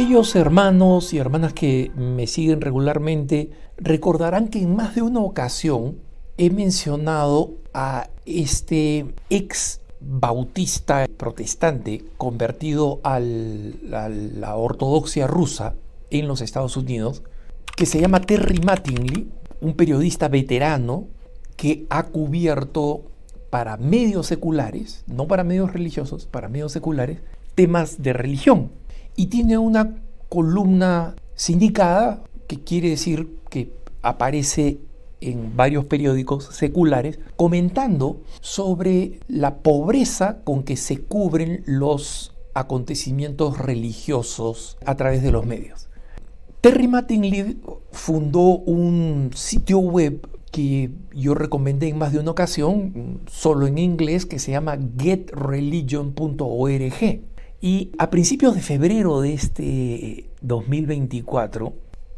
Aquellos hermanos y hermanas que me siguen regularmente recordarán que en más de una ocasión he mencionado a este ex bautista protestante convertido a la ortodoxia rusa en los Estados Unidos, que se llama Terry Mattingly, un periodista veterano que ha cubierto para medios seculares, no para medios religiosos, para medios seculares, temas de religión. Y tiene una columna sindicada, que quiere decir que aparece en varios periódicos seculares, comentando sobre la pobreza con que se cubren los acontecimientos religiosos a través de los medios. Terry Mattingly fundó un sitio web que yo recomendé en más de una ocasión, solo en inglés, que se llama getreligion.org. Y a principios de febrero de este 2024,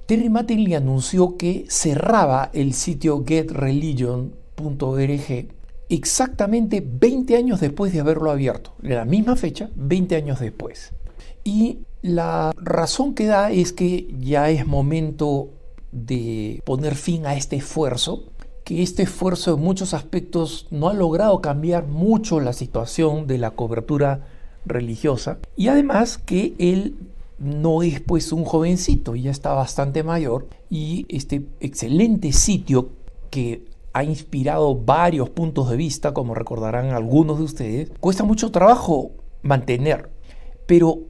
Terry Mattingly anunció que cerraba el sitio getreligion.org exactamente 20 años después de haberlo abierto. En la misma fecha, 20 años después. Y la razón que da es que ya es momento de poner fin a este esfuerzo, que este esfuerzo en muchos aspectos no ha logrado cambiar mucho la situación de la cobertura religiosa, y además que él no es pues un jovencito, ya está bastante mayor, y este excelente sitio que ha inspirado varios puntos de vista, como recordarán algunos de ustedes, cuesta mucho trabajo mantener, pero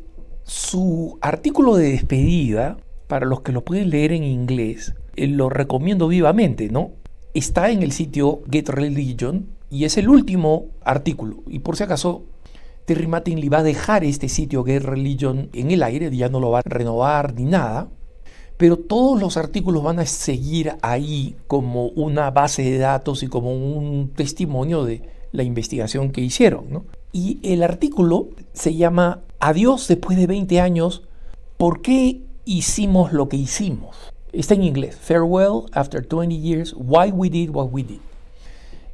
su artículo de despedida, para los que lo pueden leer en inglés, lo recomiendo vivamente, ¿no? Está en el sitio Get Religion y es el último artículo, y por si acaso Terry Mattingly va a dejar este sitio Get Religion en el aire, ya no lo va a renovar ni nada, pero todos los artículos van a seguir ahí como una base de datos y como un testimonio de la investigación que hicieron, ¿no? Y el artículo se llama Adiós después de 20 años, ¿por qué hicimos lo que hicimos? Está en inglés, Farewell after 20 years, Why we did what we did.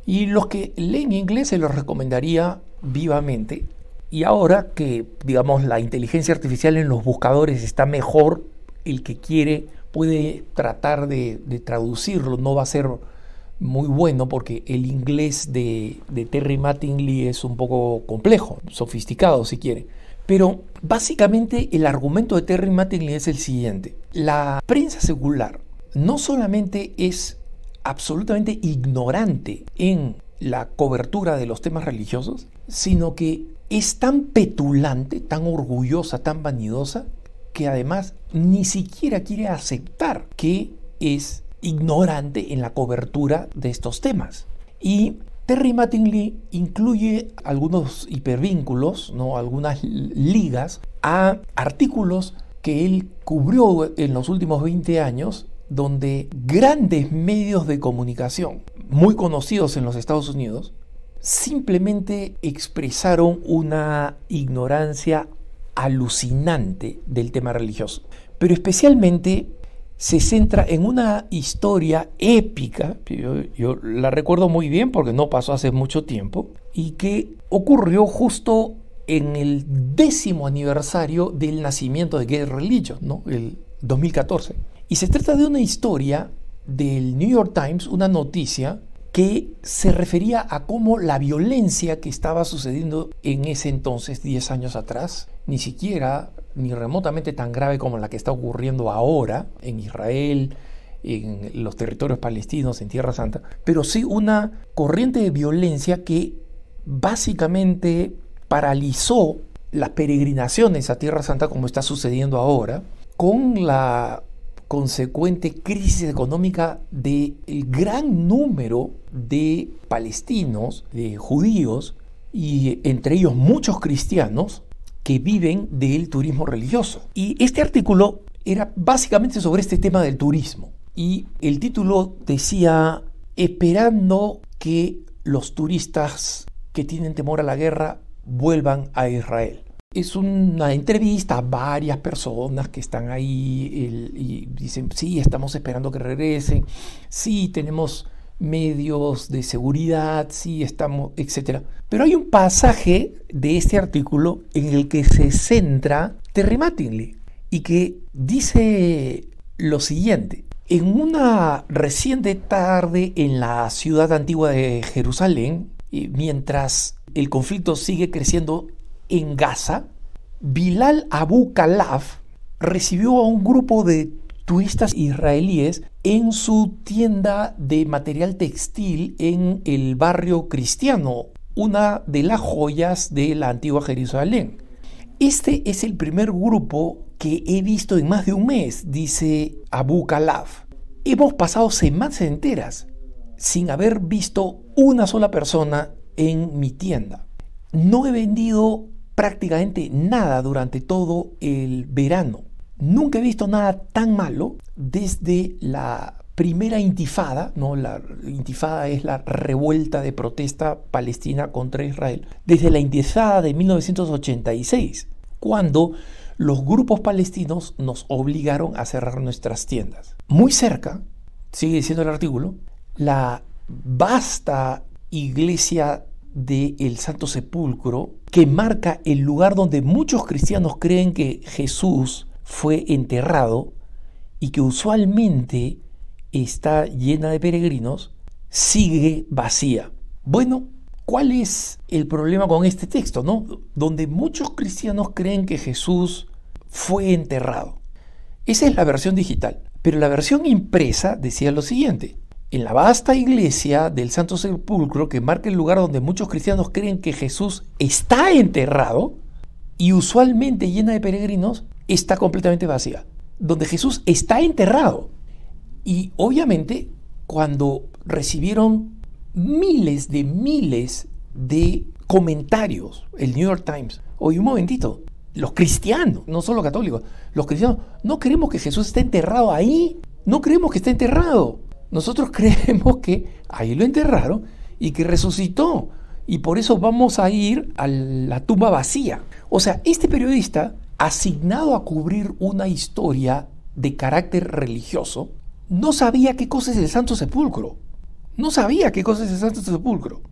Y los que leen inglés se los recomendaría vivamente. Y ahora que, digamos, la inteligencia artificial en los buscadores está mejor, el que quiere puede tratar de traducirlo. No va a ser muy bueno porque el inglés de Terry Mattingly es un poco complejo, sofisticado si quiere. Pero básicamente el argumento de Terry Mattingly es el siguiente. La prensa secular no solamente es absolutamente ignorante en la cobertura de los temas religiosos, sino que es tan petulante, tan orgullosa, tan vanidosa, que además ni siquiera quiere aceptar que es ignorante en la cobertura de estos temas. Y Terry Mattingly incluye algunos hipervínculos, ¿no? Algunas ligas a artículos que él cubrió en los últimos 20 años, donde grandes medios de comunicación muy conocidos en los Estados Unidos simplemente expresaron una ignorancia alucinante del tema religioso, pero especialmente se centra en una historia épica, yo la recuerdo muy bien porque no pasó hace mucho tiempo, y que ocurrió justo en el 10º aniversario del nacimiento de Get Religion, ¿no? El 2014. Y se trata de una historia del New York Times, una noticia que se refería a cómo la violencia que estaba sucediendo en ese entonces, 10 años atrás, ni siquiera ni remotamente tan grave como la que está ocurriendo ahora en Israel, en los territorios palestinos, en Tierra Santa, pero sí una corriente de violencia que básicamente paralizó las peregrinaciones a Tierra Santa, como está sucediendo ahora, con la consecuente crisis económica del gran número de palestinos, de judíos, y entre ellos muchos cristianos que viven del turismo religioso. Y este artículo era básicamente sobre este tema del turismo. Y el título decía, esperando que los turistas que tienen temor a la guerra vuelvan a Israel. Es una entrevista a varias personas que están ahí y dicen, sí, estamos esperando que regresen, sí, tenemos medios de seguridad, sí, estamos, etc. Pero hay un pasaje de este artículo en el que se centra Terry Mattingly y que dice lo siguiente: en una reciente tarde en la ciudad antigua de Jerusalén, mientras el conflicto sigue creciendo en Gaza, Bilal Abu Khalaf recibió a un grupo de turistas israelíes en su tienda de material textil en el barrio cristiano, una de las joyas de la antigua Jerusalén. Este es el primer grupo que he visto en más de un mes, dice Abu Khalaf. Hemos pasado semanas enteras sin haber visto una sola persona en mi tienda. No he vendido prácticamente nada durante todo el verano. Nunca he visto nada tan malo desde la primera intifada, ¿no? La intifada es la revuelta de protesta palestina contra Israel, desde la intifada de 1986, cuando los grupos palestinos nos obligaron a cerrar nuestras tiendas. Muy cerca, sigue diciendo el artículo, la vasta iglesia del Santo Sepulcro, que marca el lugar donde muchos cristianos creen que Jesús fue enterrado y que usualmente está llena de peregrinos, sigue vacía. Bueno, ¿cuál es el problema con este texto, no? Donde muchos cristianos creen que Jesús fue enterrado. Esa es la versión digital, pero la versión impresa decía lo siguiente: en la vasta iglesia del Santo Sepulcro, que marca el lugar donde muchos cristianos creen que Jesús está enterrado y usualmente llena de peregrinos, está completamente vacía. Donde Jesús está enterrado. Y obviamente, cuando recibieron miles de comentarios, el New York Times, oye, un momentito, los cristianos, no solo católicos, los cristianos, no creemos que Jesús esté enterrado ahí, no creemos que esté enterrado. Nosotros creemos que ahí lo enterraron y que resucitó, y por eso vamos a ir a la tumba vacía. O sea, este periodista, asignado a cubrir una historia de carácter religioso, no sabía qué cosa es el Santo Sepulcro. No sabía qué cosa es el Santo Sepulcro.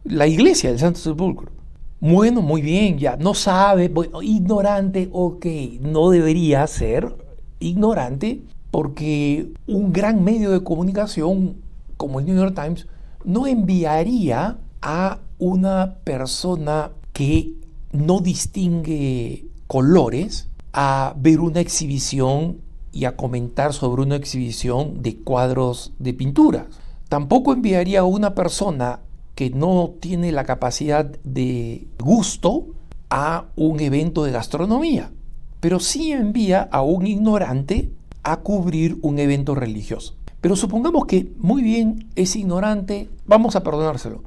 La iglesia del Santo Sepulcro. Bueno, muy bien, ya no sabe, bueno, ignorante, ok, no debería ser ignorante, porque un gran medio de comunicación como el New York Times no enviaría a una persona que no distingue colores a ver una exhibición y a comentar sobre una exhibición de cuadros de pinturas. Tampoco enviaría a una persona que no tiene la capacidad de gusto a un evento de gastronomía, pero sí envía a un ignorante a cubrir un evento religioso. Pero supongamos que muy bien es ignorante, vamos a perdonárselo.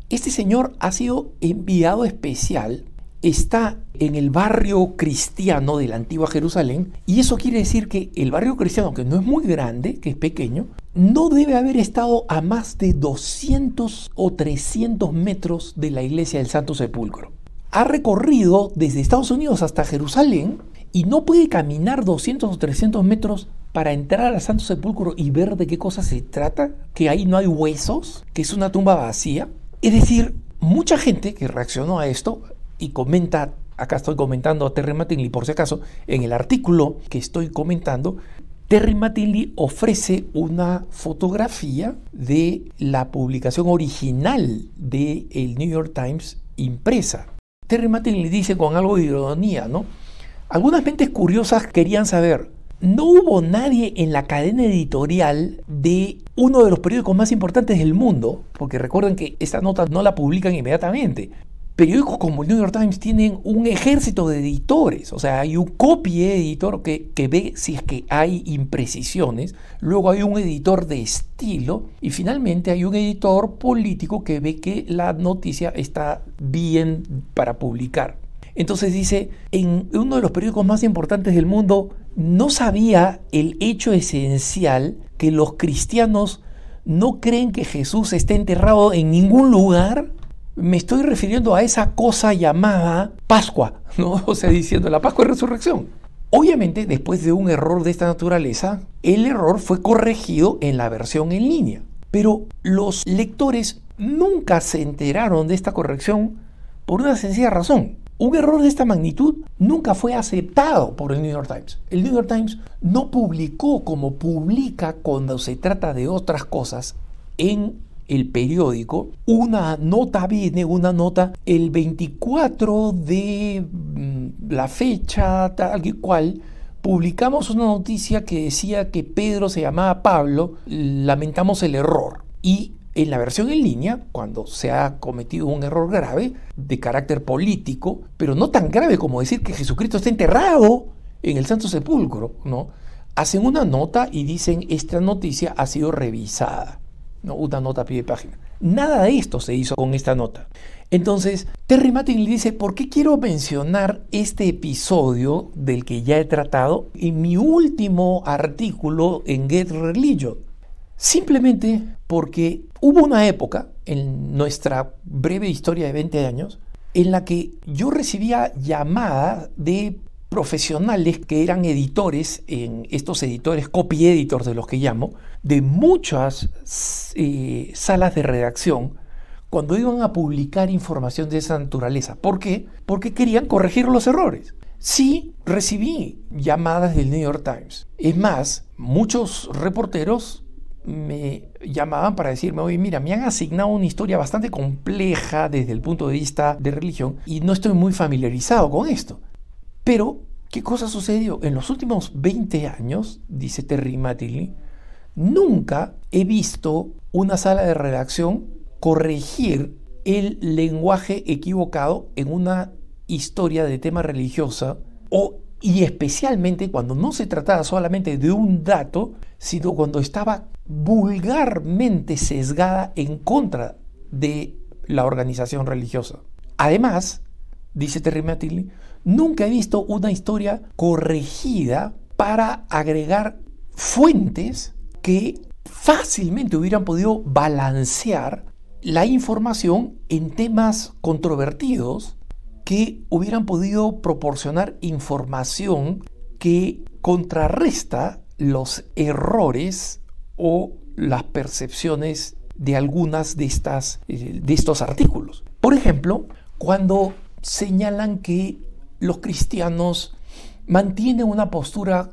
Este señor ha sido enviado especial, está en el barrio cristiano de la antigua Jerusalén, y eso quiere decir que el barrio cristiano, que no es muy grande, que es pequeño, no debe haber estado a más de 200 o 300 metros de la iglesia del Santo Sepulcro. Ha recorrido desde Estados Unidos hasta Jerusalén y no puede caminar 200 o 300 metros para entrar al Santo Sepulcro y ver de qué cosa se trata, que ahí no hay huesos, que es una tumba vacía. Es decir, mucha gente que reaccionó a esto y comenta, acá estoy comentando a Terry Mattingly por si acaso, en el artículo que estoy comentando, Terry Mattingly ofrece una fotografía de la publicación original del New York Times impresa. Terry Mattingly dice con algo de ironía, ¿no? Algunas mentes curiosas querían saber, ¿no hubo nadie en la cadena editorial de uno de los periódicos más importantes del mundo? Porque recuerden que esta nota no la publican inmediatamente. Periódicos como el New York Times tienen un ejército de editores, o sea, hay un copy editor que ve si es que hay imprecisiones, luego hay un editor de estilo y finalmente hay un editor político que ve que la noticia está bien para publicar. Entonces dice, en uno de los periódicos más importantes del mundo no sabía el hecho esencial que los cristianos no creen que Jesús esté enterrado en ningún lugar. Me estoy refiriendo a esa cosa llamada Pascua, ¿no? O sea, diciendo la Pascua y Resurrección. Obviamente, después de un error de esta naturaleza, el error fue corregido en la versión en línea. Pero los lectores nunca se enteraron de esta corrección por una sencilla razón. Un error de esta magnitud nunca fue aceptado por el New York Times. El New York Times no publicó como publica cuando se trata de otras cosas en el periódico una nota el 24 de la fecha tal y cual. Publicamos una noticia que decía que Pedro se llamaba Pablo, lamentamos el error. Y en la versión en línea, cuando se ha cometido un error grave de carácter político, pero no tan grave como decir que Jesucristo está enterrado en el Santo Sepulcro, ¿no? Hacen una nota y dicen esta noticia ha sido revisada, ¿no? Una nota a pie de página. Nada de esto se hizo con esta nota. Entonces, Terry Mattingly dice, ¿por qué quiero mencionar este episodio del que ya he tratado en mi último artículo en Get Religion? Simplemente porque hubo una época en nuestra breve historia de 20 años en la que yo recibía llamadas de profesionales que eran editores, en estos editores, copy editors de los que llamo, de muchas salas de redacción, cuando iban a publicar información de esa naturaleza. ¿Por qué? Porque querían corregir los errores. Sí, recibí llamadas del New York Times. Es más, muchos reporteros me llamaban para decirme, oye, mira, me han asignado una historia bastante compleja desde el punto de vista de religión y no estoy muy familiarizado con esto. Pero, ¿qué cosa sucedió? En los últimos 20 años, dice Terry Mattingly, nunca he visto una sala de redacción corregir el lenguaje equivocado en una historia de tema religiosa y especialmente cuando no se trataba solamente de un dato, sino cuando estaba vulgarmente sesgada en contra de la organización religiosa. Además, dice Terry Mattingly, nunca he visto una historia corregida para agregar fuentes que fácilmente hubieran podido balancear la información en temas controvertidos, que hubieran podido proporcionar información que contrarresta los errores o las percepciones de algunas de estos artículos. Por ejemplo, cuando señalan que los cristianos mantienen una postura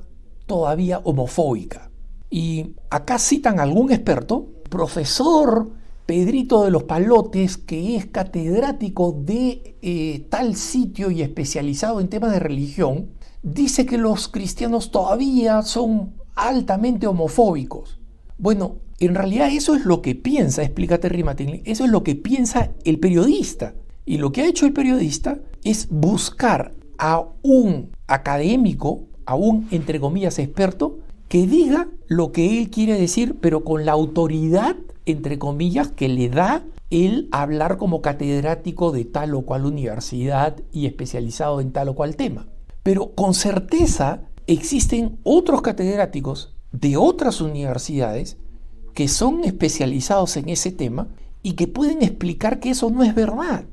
todavía homofóbica. Y acá citan a algún experto, profesor Pedrito de los Palotes, que es catedrático de tal sitio y especializado en temas de religión, dice que los cristianos todavía son altamente homofóbicos. Bueno, en realidad eso es lo que piensa, explica Terry Mattingly, eso es lo que piensa el periodista. Y lo que ha hecho el periodista es buscar a un académico, a un, entre comillas, experto, que diga lo que él quiere decir, pero con la autoridad, entre comillas, que le da el hablar como catedrático de tal o cual universidad y especializado en tal o cual tema. Pero con certeza existen otros catedráticos de otras universidades que son especializados en ese tema y que pueden explicar que eso no es verdad.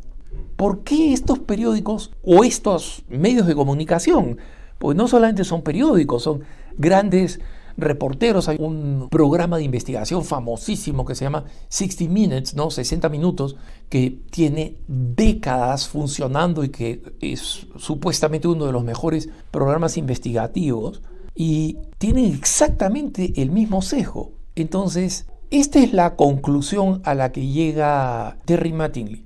¿Por qué estos periódicos o estos medios de comunicación? Pues no solamente son periódicos, son grandes reporteros. Hay un programa de investigación famosísimo que se llama 60 Minutes, ¿no? 60 minutos, que tiene décadas funcionando y que es supuestamente uno de los mejores programas investigativos y tienen exactamente el mismo sesgo. Entonces, esta es la conclusión a la que llega Terry Mattingly.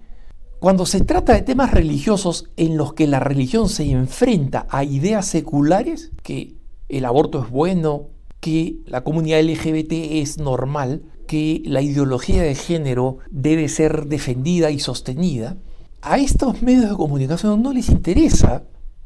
Cuando se trata de temas religiosos en los que la religión se enfrenta a ideas seculares, que el aborto es bueno, que la comunidad LGBT es normal, que la ideología de género debe ser defendida y sostenida, a estos medios de comunicación no les interesa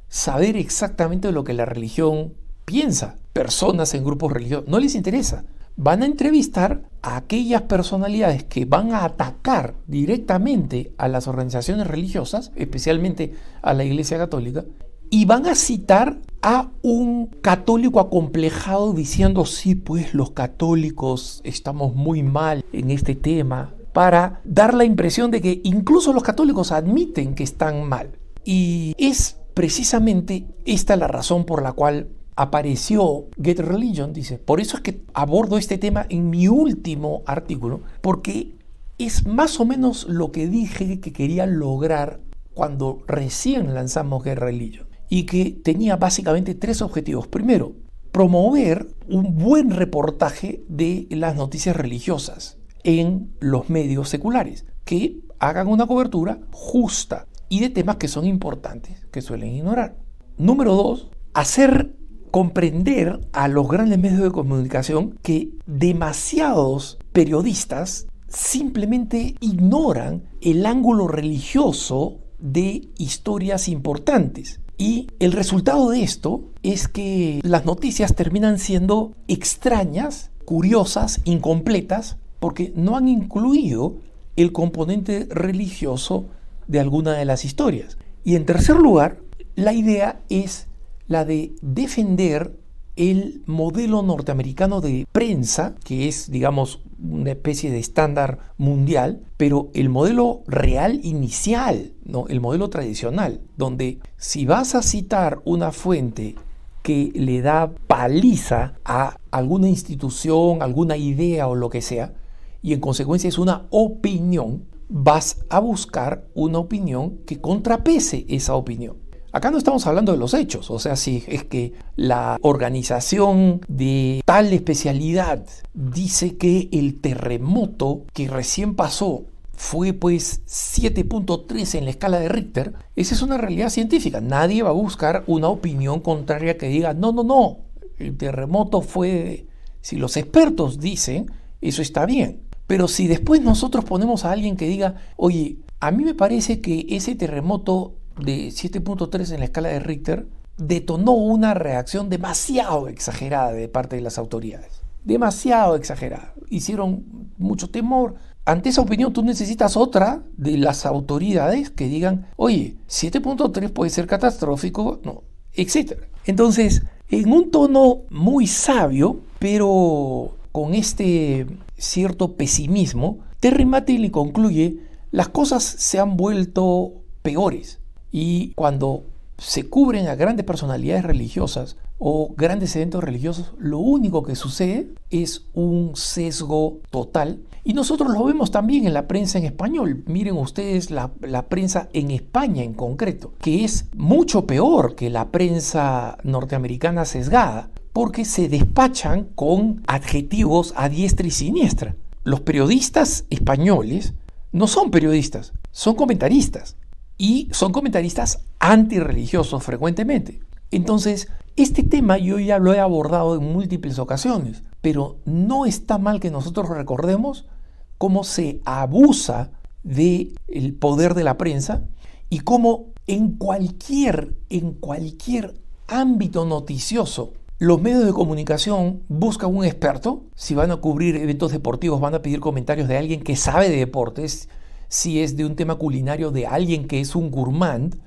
saber exactamente lo que la religión piensa. Personas en grupos religiosos, no les interesa. Van a entrevistar a aquellas personalidades que van a atacar directamente a las organizaciones religiosas, especialmente a la Iglesia Católica, y van a citar a un católico acomplejado diciendo, sí, pues los católicos estamos muy mal en este tema, para dar la impresión de que incluso los católicos admiten que están mal. Y es precisamente esta la razón por la cual apareció Get Religion, dice. Por eso es que abordo este tema en mi último artículo, porque es más o menos lo que dije que quería lograr cuando recién lanzamos Guerra Religion y que tenía básicamente 3 objetivos. Primero, promover un buen reportaje de las noticias religiosas en los medios seculares, que hagan una cobertura justa y de temas que son importantes, que suelen ignorar. Número 2, hacer comprender a los grandes medios de comunicación que demasiados periodistas simplemente ignoran el ángulo religioso de historias importantes. Y el resultado de esto es que las noticias terminan siendo extrañas, curiosas, incompletas, porque no han incluido el componente religioso de alguna de las historias. Y en tercer lugar, la idea es la de defender el modelo norteamericano de prensa, que es, digamos, una especie de estándar mundial, pero el modelo real inicial, ¿no? El modelo tradicional, donde si vas a citar una fuente que le da paliza a alguna institución, alguna idea o lo que sea, y en consecuencia es una opinión, vas a buscar una opinión que contrapese esa opinión. Acá no estamos hablando de los hechos, o sea, si es que la organización de tal especialidad dice que el terremoto que recién pasó fue pues 7.3 en la escala de Richter, esa es una realidad científica. Nadie va a buscar una opinión contraria que diga, no, el terremoto fue, si los expertos dicen, eso está bien. Pero si después nosotros ponemos a alguien que diga, oye, a mí me parece que ese terremoto de 7.3 en la escala de Richter detonó una reacción demasiado exagerada de parte de las autoridades. Demasiado exagerada. Hicieron mucho temor. Ante esa opinión tú necesitas otra de las autoridades que digan, oye, 7.3 puede ser catastrófico, no, etc. Entonces, en un tono muy sabio, pero con este cierto pesimismo, Terry Mattingly concluye, las cosas se han vuelto peores. Y cuando se cubren a grandes personalidades religiosas o grandes eventos religiosos, lo único que sucede es un sesgo total. Y nosotros lo vemos también en la prensa en español. Miren ustedes la prensa en España en concreto, que es mucho peor que la prensa norteamericana sesgada, porque se despachan con adjetivos a diestra y siniestra. Los periodistas españoles no son periodistas, son comentaristas. Y son comentaristas antirreligiosos frecuentemente. Entonces, este tema yo ya lo he abordado en múltiples ocasiones, pero no está mal que nosotros recordemos cómo se abusa del poder de la prensa y cómo en cualquier ámbito noticioso los medios de comunicación buscan un experto. Si van a cubrir eventos deportivos, van a pedir comentarios de alguien que sabe de deportes. Si es de un tema culinario, de alguien que es un gourmand,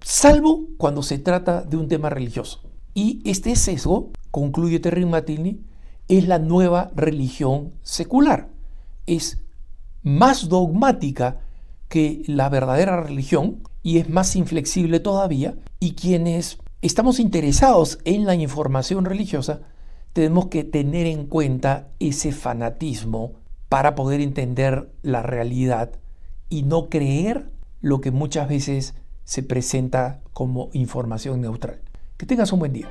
salvo cuando se trata de un tema religioso. Y este sesgo, concluye Terry Mattingly, es la nueva religión secular. Es más dogmática que la verdadera religión y es más inflexible todavía, y quienes estamos interesados en la información religiosa tenemos que tener en cuenta ese fanatismo para poder entender la realidad y no creer lo que muchas veces se presenta como información neutral. Que tengas un buen día.